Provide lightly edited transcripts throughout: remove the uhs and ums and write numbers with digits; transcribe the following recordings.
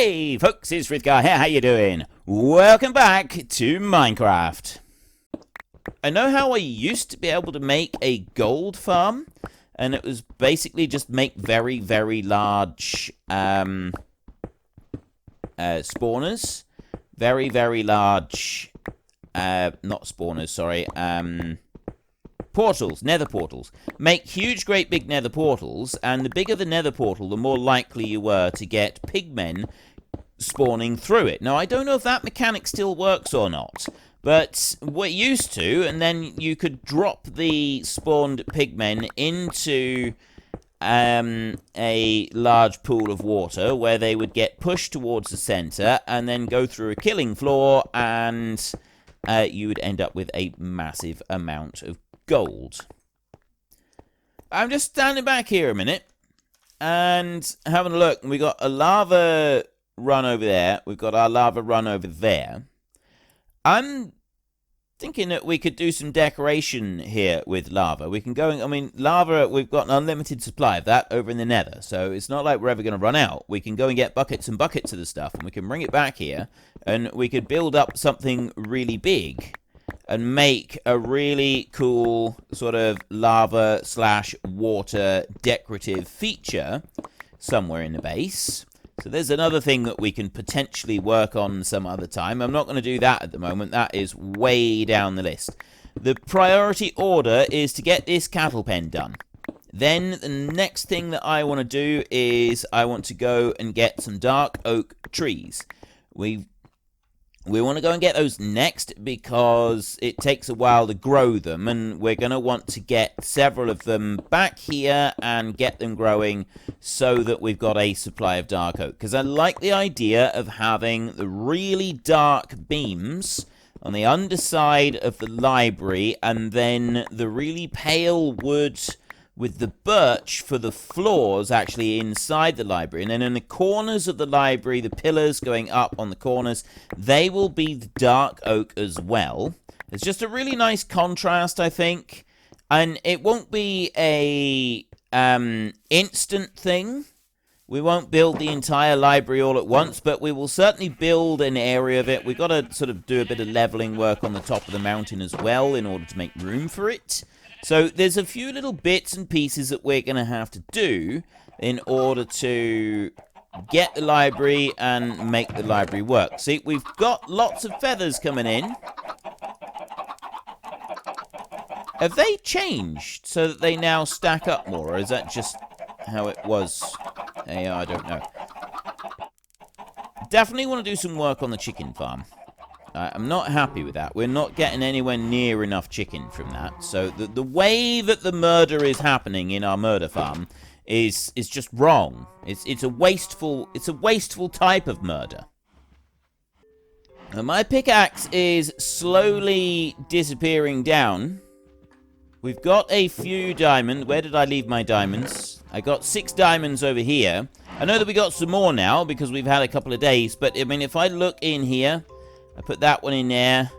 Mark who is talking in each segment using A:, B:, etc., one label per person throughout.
A: Hey folks, it's Frithgar here, how you doing? Welcome back to Minecraft. I know how I used to be able to make a gold farm, and it was basically just make very, very large spawners. Very, very large, not spawners, sorry, portals, nether portals. Make huge, great big nether portals, and the bigger the nether portal, the more likely you were to get pigmen spawning through it. Now, I don't know if that mechanic still works or not, but we used to, and then you could drop the spawned pigmen into a large pool of water where they would get pushed towards the center and then go through a killing floor, and you would end up with a massive amount of gold. I'm just standing back here a minute and having a look. We got a lava run over there. We've got our lava run over there. I'm thinking that we could do some decoration here with lava. We can go, I mean, lava, we've got an unlimited supply of that over in the nether, so it's not like we're ever going to run out. We can go and get buckets and buckets of the stuff, and we can bring it back here, and we could build up something really big and make a really cool sort of lava slash water decorative feature somewhere in the base. So there's another thing that we can potentially work on some other time. I'm not going to do that at the moment. That is way down the list. The priority order is to get this cattle pen done. Then the next thing that I want to do is I want to go and get some dark oak trees. We want to go and get those next because it takes a while to grow them, and we're going to want to get several of them back here and get them growing so that we've got a supply of dark oak. Because I like the idea of having the really dark beams on the underside of the library and then the really pale wood with the birch for the floors actually inside the library. And then in the corners of the library, the pillars going up on the corners, they will be the dark oak as well. It's just a really nice contrast, I think. And it won't be a instant thing. We won't build the entire library all at once, but we will certainly build an area of it. We've got to sort of do a bit of leveling work on the top of the mountain as well in order to make room for it. So there's a few little bits and pieces that we're going to have to do in order to get the library and make the library work. See, we've got lots of feathers coming in. Have they changed so that they now stack up more, or is that just how it was? I don't know. Definitely want to do some work on the chicken farm. I'm not happy with that. We're not getting anywhere near enough chicken from that. So the way that the murder is happening in our murder farm is just wrong. It's a wasteful type of murder. Now, my pickaxe is slowly disappearing down. We've got a few diamonds. Where did I leave my diamonds? I got 6 diamonds over here. I know that we got some more now because we've had a couple of days. But I mean, if I look in here, I put that one in there.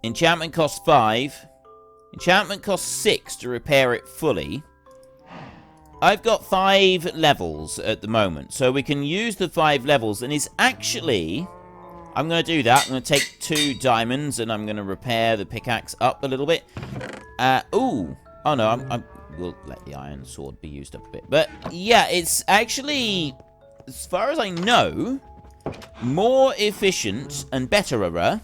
A: Enchantment costs 5. Enchantment costs 6 to repair it fully. I've got 5 levels at the moment, so we can use the 5 levels, and it's actually... I'm going to do that. I'm going to take 2 diamonds, and I'm going to repair the pickaxe up a little bit. Oh no, we'll let the iron sword be used up a bit. But, yeah, it's actually... as far as I know, more efficient and betterer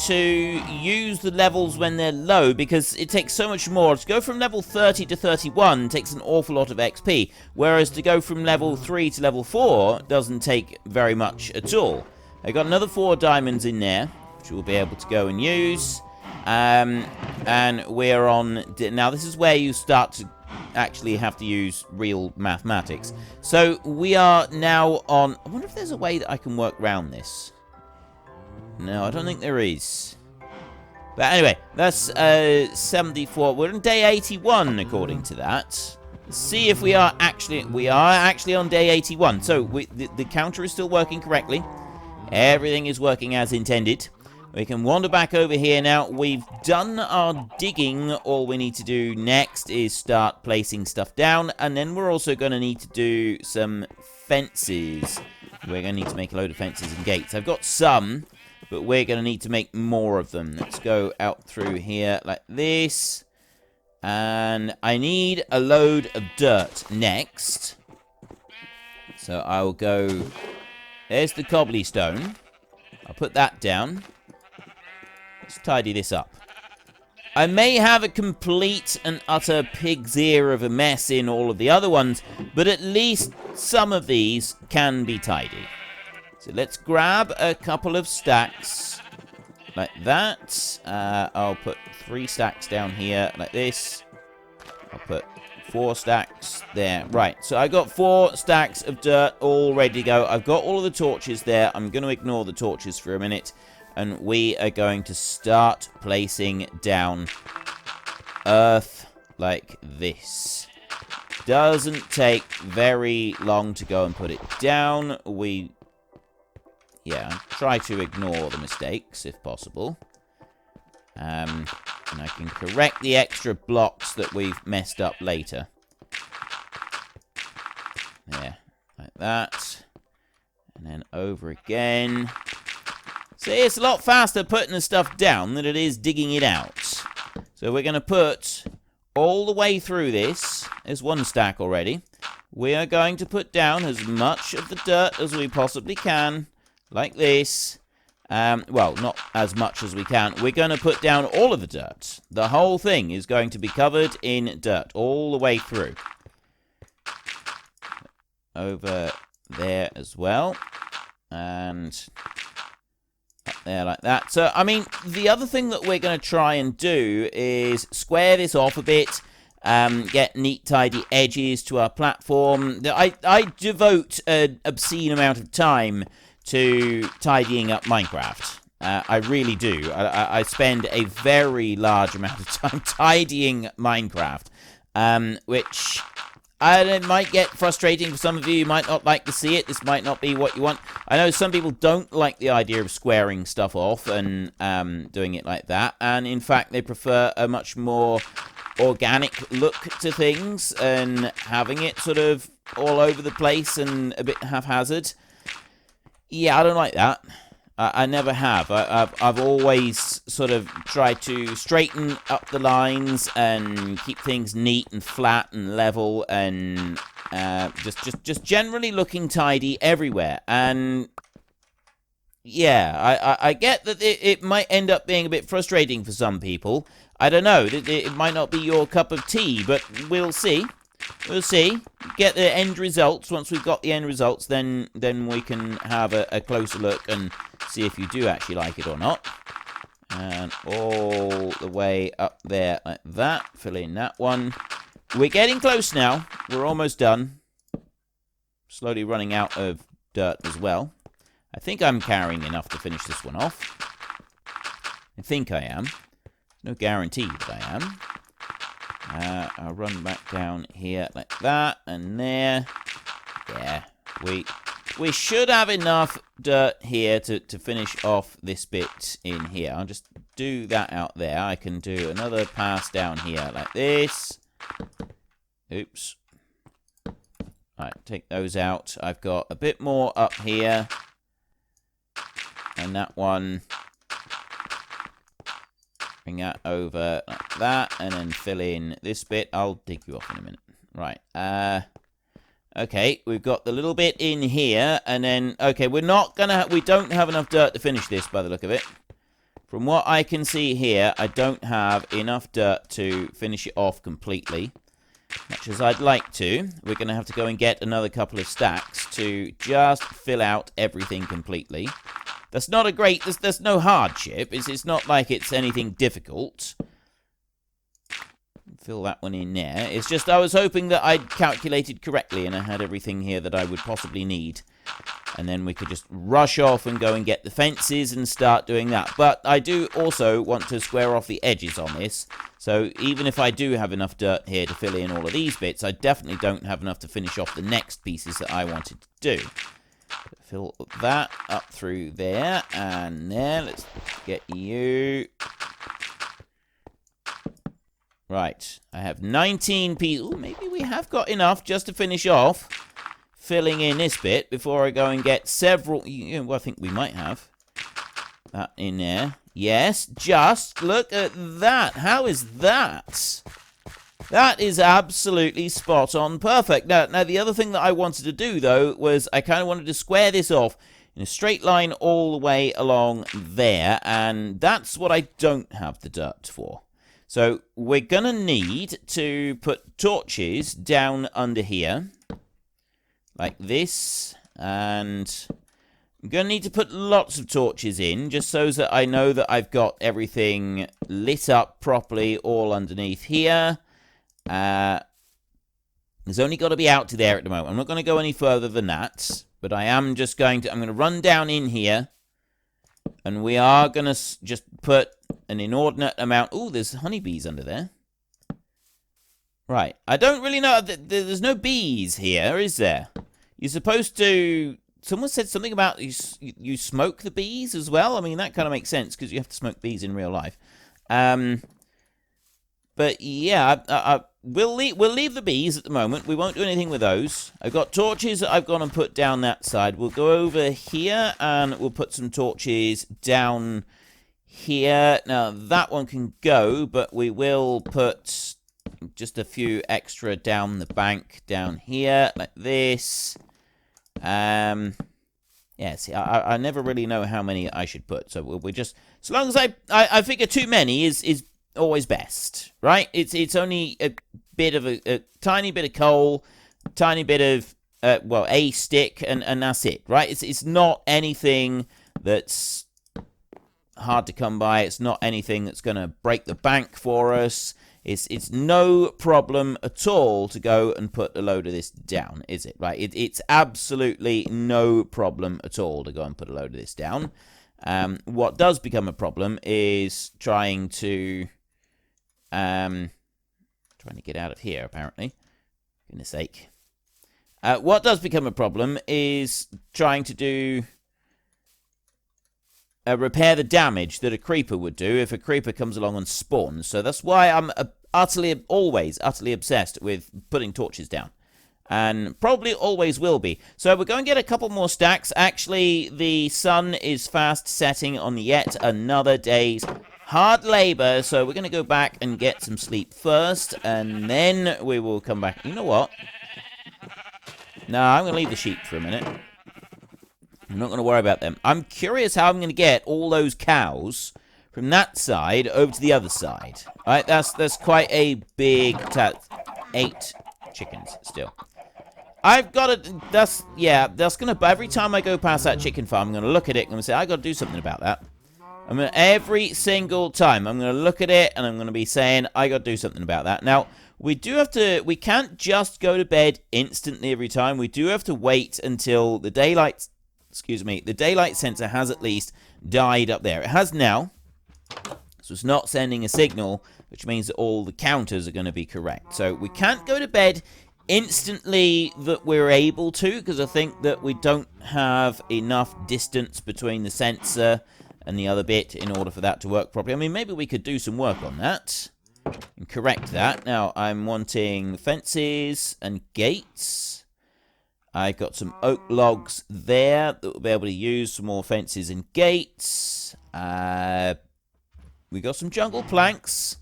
A: to use the levels when they're low, because it takes so much more. To go from level 30 to 31 takes an awful lot of XP, whereas to go from level 3 to level 4 doesn't take very much at all. I got another 4 diamonds in there, which we'll be able to go and use. And we're on... now, this is where you start to actually have to use real mathematics. So we are now on... I wonder if there's a way that I can work around this. No, I don't think there is. But anyway, that's 74. We're on day 81 according to that. Let's see if we are actually... we are actually on day 81. So the counter is still working correctly. Everything is working as intended. We can wander back over here now. We've done our digging. All we need to do next is start placing stuff down. And then we're also going to need to do some fences. We're going to need to make a load of fences and gates. I've got some, but we're going to need to make more of them. Let's go out through here like this. And I need a load of dirt next. So I'll go... There's the cobblestone. I'll put that down. Let's tidy this up. I may have a complete and utter pig's ear of a mess in all of the other ones, but at least some of these can be tidy. So let's grab a couple of stacks like that. I'll put 3 stacks down here like this. I'll put 4 stacks there. Right, so I got 4 stacks of dirt all ready to go. I've got all of the torches there. I'm going to ignore the torches for a minute. And we are going to start placing down earth like this. Doesn't take very long to go and put it down. Try to ignore the mistakes if possible. And I can correct the extra blocks that we've messed up later. There, like that. And then over again. See, it's a lot faster putting the stuff down than it is digging it out. So we're going to put all the way through this. There's 1 stack already. We are going to put down as much of the dirt as we possibly can. Like this. Well, not as much as we can. We're going to put down all of the dirt. The whole thing is going to be covered in dirt all the way through. Over there as well. And up there like that. So, I mean, the other thing that we're going to try and do is square this off a bit. Get neat, tidy edges to our platform. I devote an obscene amount of time to tidying up Minecraft. I really do. I spend a very large amount of time tidying Minecraft, which it might get frustrating for some of you. You might not like to see it. This might not be what you want. I know some people don't like the idea of squaring stuff off and doing it like that, and in fact they prefer a much more organic look to things and having it sort of all over the place and a bit haphazard. Yeah, I don't like that. I never have. I've always sort of tried to straighten up the lines and keep things neat and flat and level and just generally looking tidy everywhere. And yeah, I get that it might end up being a bit frustrating for some people. I don't know. It might not be your cup of tea, but we'll see. We'll see. Get the end results. Once we've got the end results, then we can have a closer look and see if you do actually like it or not. And all the way up there like that. Fill in that one. We're getting close now. We're almost done. Slowly running out of dirt as well. I think I'm carrying enough to finish this one off. I think I am. No guarantee that I am. I'll run back down here like that, and there. Yeah, we should have enough dirt here to finish off this bit in here. I'll just do that out there. I can do another pass down here like this. Oops. Right, take those out. I've got a bit more up here. And that one... Bring that over like that, and then fill in this bit. I'll dig you off in a minute. Right. Okay, we've got the little bit in here, and then... Okay, we don't have enough dirt to finish this, by the look of it. From what I can see here, I don't have enough dirt to finish it off completely. Much as I'd like to. We're going to have to go and get another couple of stacks to just fill out everything completely. That's not a great... There's no hardship. It's not like it's anything difficult. Fill that one in there. It's just I was hoping that I'd calculated correctly and I had everything here that I would possibly need. And then we could just rush off and go and get the fences and start doing that. But I do also want to square off the edges on this. So even if I do have enough dirt here to fill in all of these bits, I definitely don't have enough to finish off the next pieces that I wanted to do. Fill that up through there and there. Let's get you. Right, I have 19 pieces. Ooh, maybe we have got enough just to finish off filling in this bit before I go and get several. Well, I think we might have that in there. Yes, just look at that. How is that? That is absolutely spot on perfect. Now, the other thing that I wanted to do, though, was I kind of wanted to square this off in a straight line all the way along there, and that's what I don't have the dirt for. So we're going to need to put torches down under here, like this, and I'm going to need to put lots of torches in, just so that I know that I've got everything lit up properly all underneath here. There's only got to be out to there at the moment. I'm not going to go any further than that, but I am just going to, I'm going to run down in here, and we are going to just put an inordinate amount. Oh, there's honeybees under there. Right, I don't really know, there's no bees here, is there? You're supposed to, someone said something about you smoke the bees as well. I mean, that kind of makes sense, because you have to smoke bees in real life. But yeah, we'll leave the bees at the moment. We won't do anything with those. I've got torches that I've gone and put down that side. We'll go over here and we'll put some torches down here. Now, that one can go, but we will put just a few extra down the bank down here, like this. Yeah, see, I never really know how many I should put. So we just, as long as I figure too many is always best, right? It's only a bit of a tiny bit of coal, tiny bit of well, a stick, and that's it, right? It's not anything that's hard to come by. It's not anything that's going to break the bank for us. It's no problem at all to go and put a load of this down, is it? Right? It's absolutely no problem at all to go and put a load of this down. What does become a problem is trying to get out of here, apparently. Goodness sake. What does become a problem is trying to do repair the damage that a creeper would do if a creeper comes along and spawns. So that's why I'm always utterly obsessed with putting torches down. And probably always will be. So we're going to get a couple more stacks. Actually, the sun is fast setting on yet another day's hard labor, so we're going to go back and get some sleep first, and then we will come back. You know what? No, I'm going to leave the sheep for a minute. I'm not going to worry about them. I'm curious how I'm going to get all those cows from that side over to the other side. All right, that's quite a big task. 8 chickens still. I've got to, that's going to, every time I go past that chicken farm, I'm going to look at it and I'm going to say, I've got to do something about that. Every single time, I'm going to look at it and I'm going to be saying, I got to do something about that. Now, we can't just go to bed instantly every time. We do have to wait until the daylight sensor has at least died up there. It has now, so it's not sending a signal, which means that all the counters are going to be correct. So we can't go to bed instantly that we're able to, because I think that we don't have enough distance between the sensor and the other bit in order for that to work properly. I mean, maybe we could do some work on that and correct that. Now, I'm wanting fences and gates. I've got some oak logs there that we'll be able to use some more fences and gates. We got some jungle planks.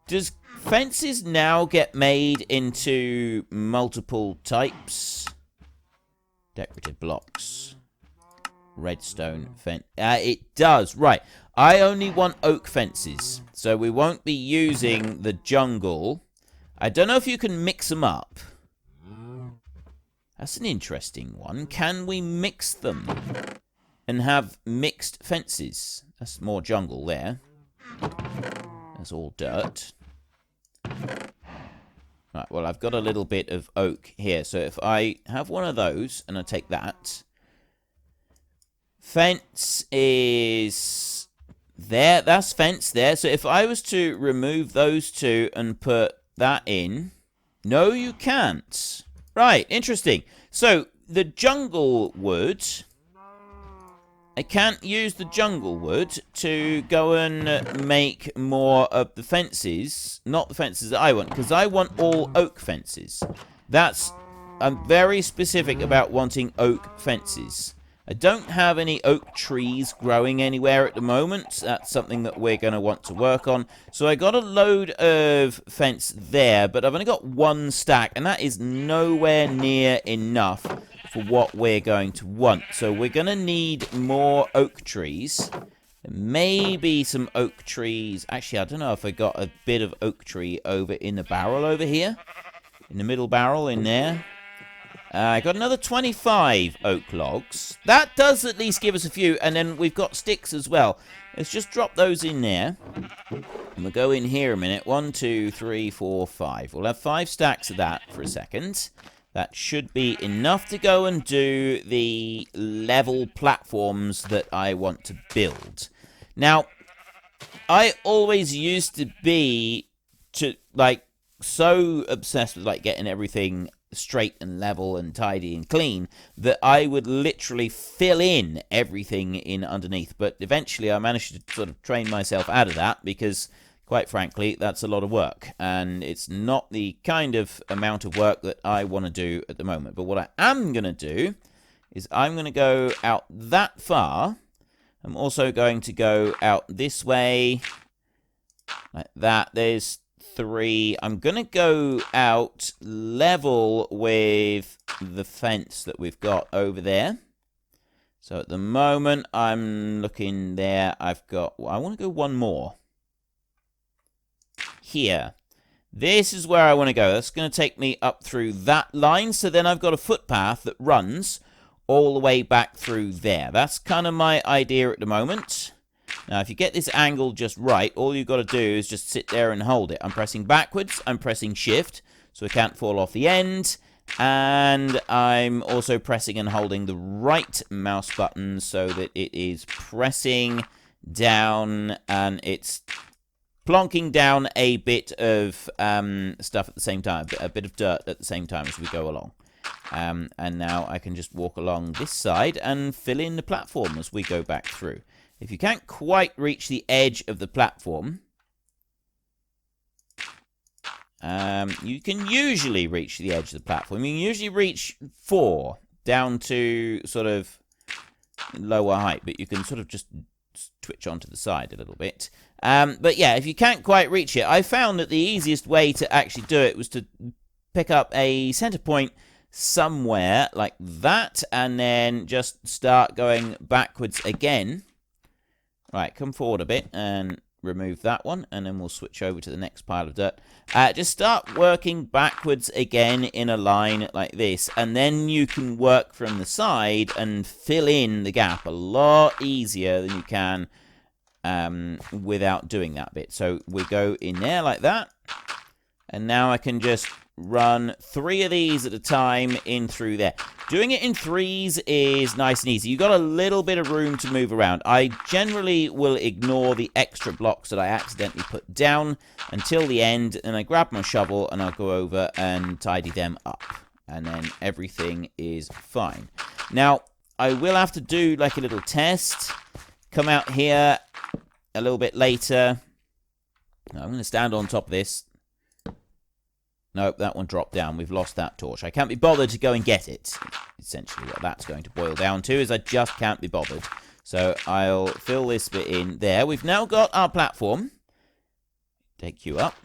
A: Does fences now get made into multiple types? Decorative blocks. Redstone fence. It does. Right. I only want oak fences. So we won't be using the jungle. I don't know if you can mix them up. That's an interesting one. Can we mix them and have mixed fences? That's more jungle there. That's all dirt. Right, well, I've got a little bit of oak here. So if I have one of those and I take that. Fence is there. That's fence there. So if I was to remove those two and put that in. No, you can't. Right, interesting. So, the jungle wood... I can't use the jungle wood to go and make more of the fences. Not the fences that I want, because I want all oak fences. I'm very specific about wanting oak fences. I don't have any oak trees growing anywhere at the moment. That's something that we're going to want to work on. So I got a load of fence there, but I've only got one stack, and that is nowhere near enough for what we're going to want. So we're going to need more oak trees. Maybe some oak trees. Actually, I don't know if I got a bit of oak tree over in the barrel over here. In the middle barrel in there. I got another 25 oak logs. That does at least give us a few. And then we've got sticks as well. Let's just drop those in there. And we'll go in here a minute. 1, 2, 3, 4, 5. We'll have 5 stacks of that for a second. That should be enough to go and do the level platforms that I want to build. Now, I always used to be so obsessed with getting everything straight and level and tidy and clean that I would literally fill in everything in underneath. But eventually I managed to sort of train myself out of that because, quite frankly, that's a lot of work. And it's not the kind of amount of work that I want to do at the moment. But what I am going to do is I'm going to go out that far. I'm also going to go out this way. Like that. There's 3. I'm going to go out level with the fence that we've got over there. So at the moment, I'm looking there. I want to go one more. Here. This is where I want to go. That's going to take me up through that line. So then I've got a footpath that runs all the way back through there. That's kind of my idea at the moment. Now, if you get this angle just right, all you've got to do is just sit there and hold it. I'm pressing backwards. I'm pressing shift, so I can't fall off the end. And I'm also pressing and holding the right mouse button so that it is pressing down and it's plonking down a bit of stuff at the same time, a bit of dirt at the same time as we go along. And now I can just walk along this side and fill in the platform as we go back through. If you can't quite reach the edge of the platform, you can usually reach the edge of the platform. You can usually reach 4 down to sort of lower height, but you can sort of just twitch onto the side a little bit. But yeah, if you can't quite reach it, I found that the easiest way to actually do it was to pick up a center point somewhere like that, and then just start going backwards again. Right, come forward a bit and remove that one, and then we'll switch over to the next pile of dirt. Just start working backwards again in a line like this, and then you can work from the side and fill in the gap a lot easier than you can without doing that bit. So we go in there like that, and now I can just run 3 of these at a time in through there. Doing it in 3s is nice and easy. You've got a little bit of room to move around. I generally will ignore the extra blocks that I accidentally put down until the end, and I grab my shovel and I'll go over and tidy them up, and then everything is fine. Now, I will have to do like a little test. Come out here a little bit later. Now, I'm going to stand on top of this. Nope, that one dropped down. We've lost that torch. I can't be bothered to go and get it. Essentially what that's going to boil down to is I just can't be bothered. So I'll fill this bit in there. We've now got our platform. Take you up.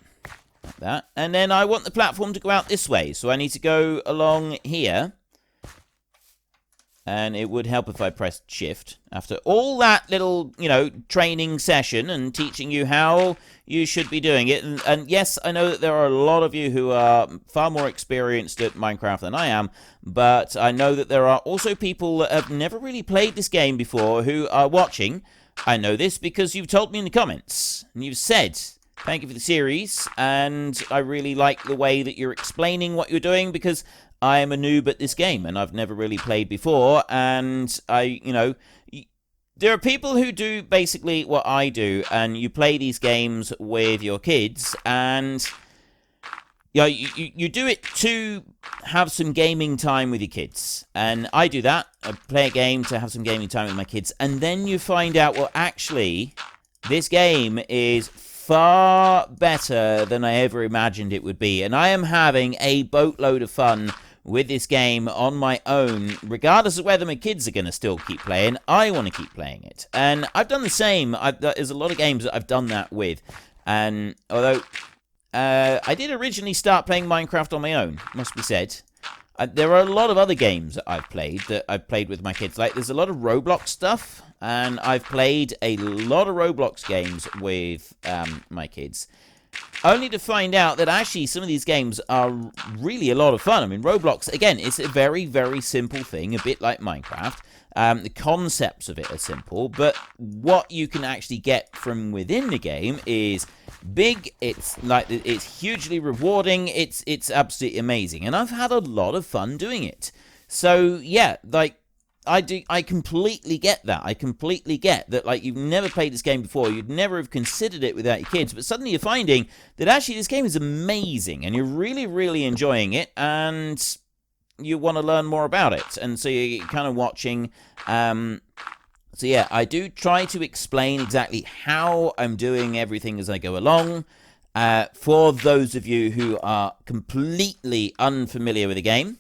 A: Like that. And then I want the platform to go out this way. So I need to go along here. And it would help if I pressed shift. After all that little, training session and teaching you how you should be doing it. And yes, I know that there are a lot of you who are far more experienced at Minecraft than I am. But I know that there are also people that have never really played this game before who are watching. I know this because you've told me in the comments. And you've said, thank you for the series. And I really like the way that you're explaining what you're doing, because I am a noob at this game, and I've never really played before, and there are people who do basically what I do, and you play these games with your kids, and Yeah, you do it to have some gaming time with your kids. And I do that. I play a game to have some gaming time with my kids. And then you find out, well, actually, this game is far better than I ever imagined it would be. And I am having a boatload of fun with this game on my own, regardless of whether my kids are going to still keep playing. I want to keep playing it. And I've done the same. There's a lot of games that I've done that with. And although I did originally start playing Minecraft on my own, must be said. There are a lot of other games that I've played with my kids. Like, there's a lot of Roblox stuff, and I've played a lot of Roblox games with my kids. Only to find out that actually some of these games are really a lot of fun. I mean, Roblox, again, it's a very, very simple thing, a bit like Minecraft. The concepts of it are simple, but what you can actually get from within the game is big. It's hugely rewarding. It's absolutely amazing, and I've had a lot of fun doing it. So yeah, like I completely get that. I completely get that. Like, you've never played this game before, you'd never have considered it without your kids, but suddenly you're finding that actually this game is amazing, and you're really, really enjoying it, and you want to learn more about it. And so you're kind of watching. So yeah, I do try to explain exactly how I'm doing everything as I go along. For those of you who are completely unfamiliar with the game.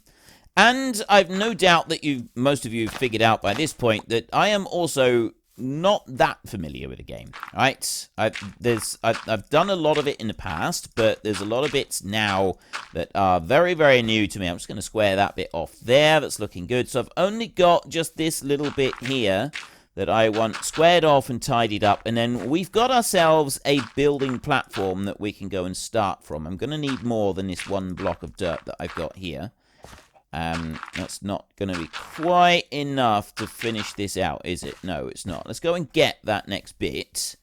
A: And I've no doubt that most of you have figured out by this point that I am also not that familiar with the game, right? I've done a lot of it in the past, but there's a lot of bits now that are very, very new to me. I'm just going to square that bit off there. That's looking good. So I've only got just this little bit here that I want squared off and tidied up, and then we've got ourselves a building platform that we can go and start from. I'm going to need more than this one block of dirt that I've got here. That's not going to be quite enough to finish this out, is it? No, it's not. Let's go and get that next bit,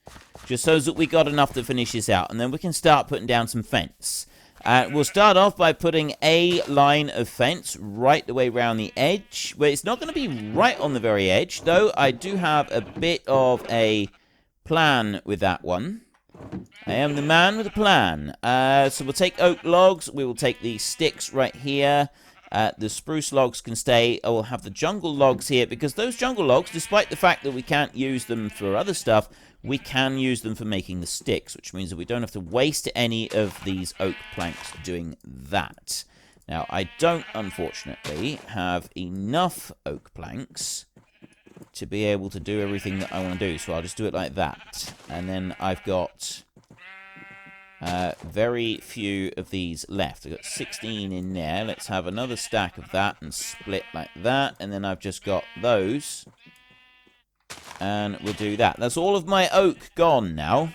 A: just so that we got enough to finish this out, and then we can start putting down some fence. We'll start off by putting a line of fence right the way around the edge, but it's not going to be right on the very edge, though I do have a bit of a plan with that one. I am the man with a plan. So we'll take oak logs, we will take the sticks right here. The spruce logs can stay. I will have the jungle logs here, because those jungle logs, despite the fact that we can't use them for other stuff, we can use them for making the sticks, which means that we don't have to waste any of these oak planks doing that. Now, I don't, unfortunately, have enough oak planks to be able to do everything that I want to do, so I'll just do it like that. And then I've got very few of these left. I've got 16 in there. Let's have another stack of that and split like that. And then I've just got those. And we'll do that. That's all of my oak gone now.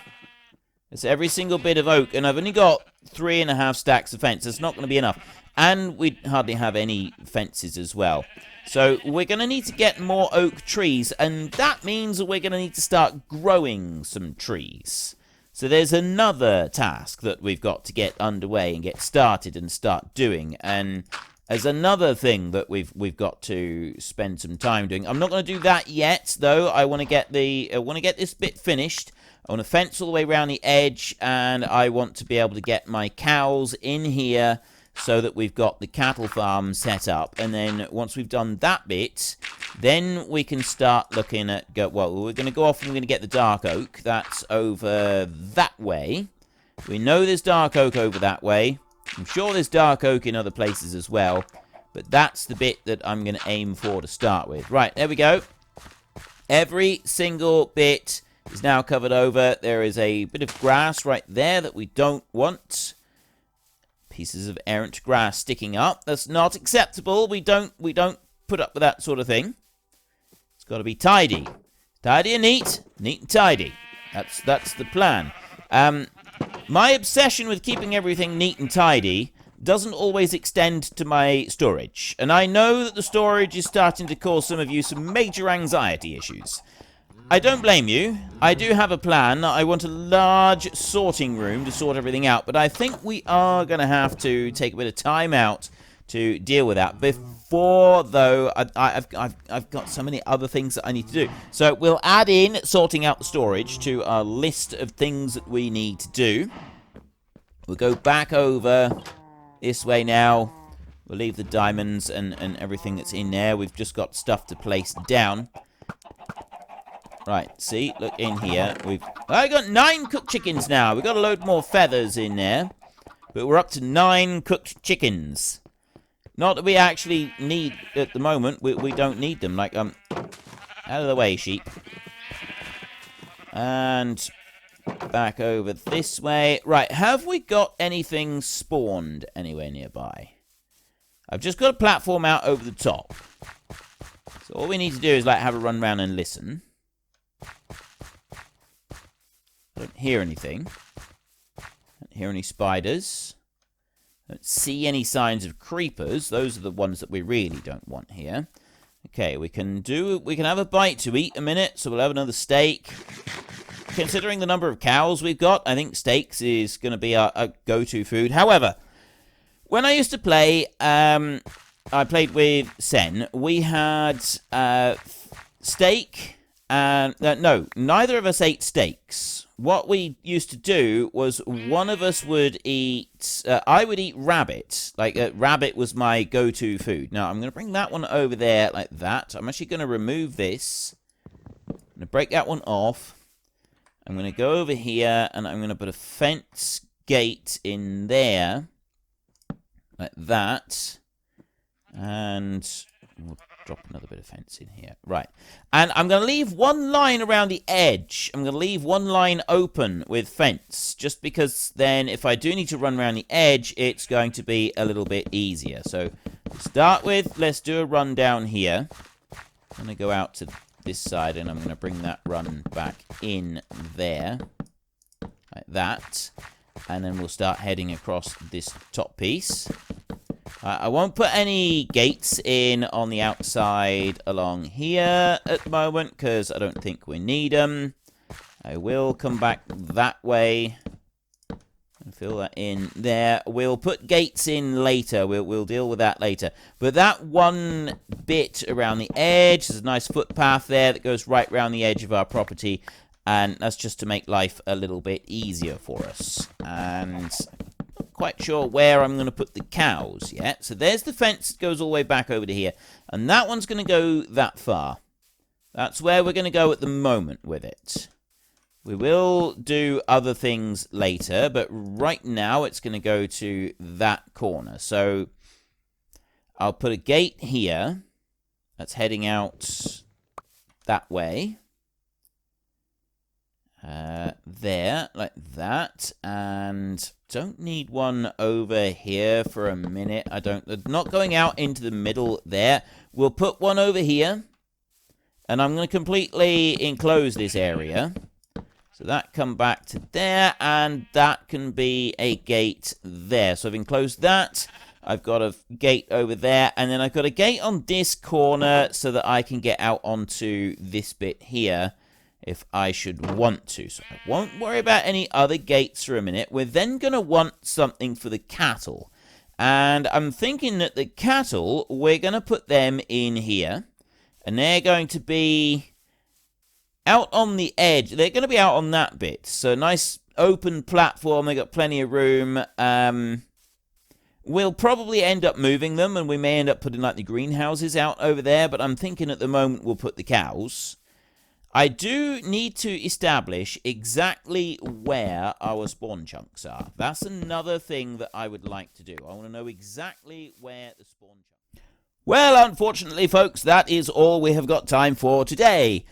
A: It's every single bit of oak. And I've only got 3.5 stacks of fence. That's not going to be enough. And we hardly have any fences as well. So we're going to need to get more oak trees. And that means that we're going to need to start growing some trees. So there's another task that we've got to get underway and get started and start doing. And as another thing that we've got to spend some time doing. I'm not going to do that yet, though. I want to get this bit finished. I want to fence all the way around the edge, and I want to be able to get my cows in here so that we've got the cattle farm set up. And then once we've done that bit, then we can start looking at, well, we're going to go off and we're going to get the dark oak. That's over that way. We know there's dark oak over that way. I'm sure there's dark oak in other places as well. But that's the bit that I'm going to aim for to start with. Right, there we go. Every single bit is now covered over. There is a bit of grass right there that we don't want. Pieces of errant grass sticking up. That's not acceptable. We don't put up with that sort of thing. It's got to be tidy. Tidy and neat. Neat and tidy. That's the plan. My obsession with keeping everything neat and tidy doesn't always extend to my storage. And I know that the storage is starting to cause some of you some major anxiety issues. I don't blame you. I do have a plan. I want a large sorting room to sort everything out, but I think we are going to have to take a bit of time out to deal with that. Before, though, I've got so many other things that I need to do. So we'll add in sorting out the storage to our list of things that we need to do. We'll go back over this way now. We'll leave the diamonds and everything that's in there. We've just got stuff to place down. Right, see? Look in here. I got 9 cooked chickens now. We've got a load more feathers in there. But we're up to 9 cooked chickens. Not that we actually need, at the moment, we don't need them. Like, out of the way, sheep. And back over this way. Right, have we got anything spawned anywhere nearby? I've just got a platform out over the top. So all we need to do is, like, have a run around and listen. I don't hear anything. I don't hear any spiders. I don't see any signs of creepers. Those are the ones that we really don't want here. Okay, we can have a bite to eat a minute, so we'll have another steak. Considering the number of cows we've got, I think steaks is going to be our go-to food. However, when I used to play, I played with Sen. We had steak, and no, neither of us ate steaks. What we used to do was one of us would eat. I would eat rabbit. Like rabbit was my go-to food. Now I'm going to bring that one over there like that. I'm actually going to remove this. I'm going to break that one off. I'm going to go over here and I'm going to put a fence gate in there. Like that. And we'll drop another bit of fence in here. Right. And I'm going to leave one line around the edge. I'm going to leave one line open with fence. Just because then if I do need to run around the edge, it's going to be a little bit easier. So to start with, let's do a run down here. I'm going to go out to this side and I'm going to bring that run back in there. Like that. And then we'll start heading across this top piece. I won't put any gates in on the outside along here at the moment, because I don't think we need them. I will come back that way and fill that in there. We'll put gates in later. We'll deal with that later. But that one bit around the edge, there's a nice footpath there that goes right around the edge of our property. And that's just to make life a little bit easier for us. And I'm not quite sure where I'm going to put the cows yet. So there's the fence that goes all the way back over to here. And that one's going to go that far. That's where we're going to go at the moment with it. We will do other things later, but right now it's going to go to that corner. So I'll put a gate here that's heading out that way. There, like that, and don't need one over here for a minute. Not going out into the middle there. We'll put one over here, and I'm going to completely enclose this area. So that come back to there, and that can be a gate there. So I've enclosed that. I've got a gate over there, and then I've got a gate on this corner so that I can get out onto this bit here if I should want to. So I won't worry about any other gates for a minute. We're then going to want something for the cattle. And I'm thinking that the cattle, we're going to put them in here. And they're going to be out on the edge. They're going to be out on that bit. So nice open platform. They've got plenty of room. We'll probably end up moving them. And we may end up putting like the greenhouses out over there. But I'm thinking at the moment we'll put the cows. I do need to establish exactly where our spawn chunks are. That's another thing that I would like to do. I want to know exactly where the spawn chunks are. Well, unfortunately, folks, that is all we have got time for today.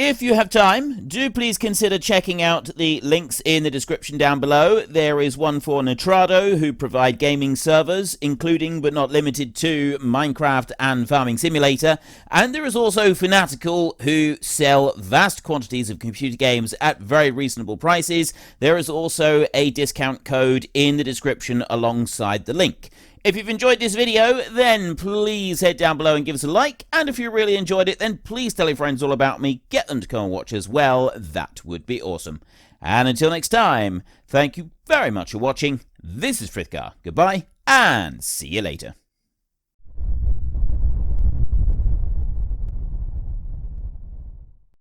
A: If you have time, do please consider checking out the links in the description down below. There is one for Nitrado, who provide gaming servers, including but not limited to Minecraft and Farming Simulator. And there is also Fanatical, who sell vast quantities of computer games at very reasonable prices. There is also a discount code in the description alongside the link. If you've enjoyed this video, then please head down below and give us a like. And if you really enjoyed it, then please tell your friends all about me. Get them to come and watch as well. That would be awesome. And until next time, thank you very much for watching. This is Frithgar. Goodbye, and see you later.